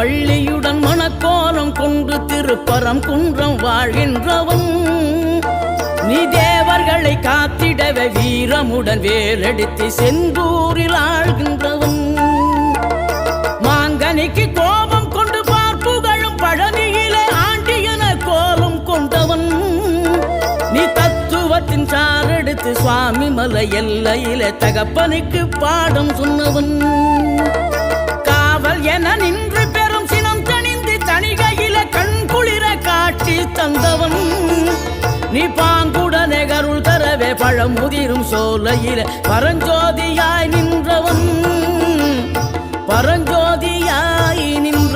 வள்ளியுடன் மணக்கோலம் கொண்டு திருப்பரம் குன்றம் வாழ்கின்றவன் நீ தேவர்களை காத்திடவே வீரமுடன் வேலெடுத்து செந்தூரில் ஆழ்கின்றவன் மாங்கனிக்கு கோபம் கொண்டு பார்ப்புகழும் பழனியிலே ஆண்டியன கோலம் கொண்டவன் நீ தத்துவத்தின் சாரெடுத்து சுவாமி மலை எல்லையிலே தகப்பனுக்கு பாடம் சொன்னவன் காவல் என நின்று பெரும் சினம் தணிந்து தணிகையில கண் குளிர காட்சி தந்தவன் நீ பாங்குடனே கருள் தரவே பழமுதிரும் சோலையில பரஞ்சோதியாய் நின்றவன் பரஞ்சோதியாய் நின்ற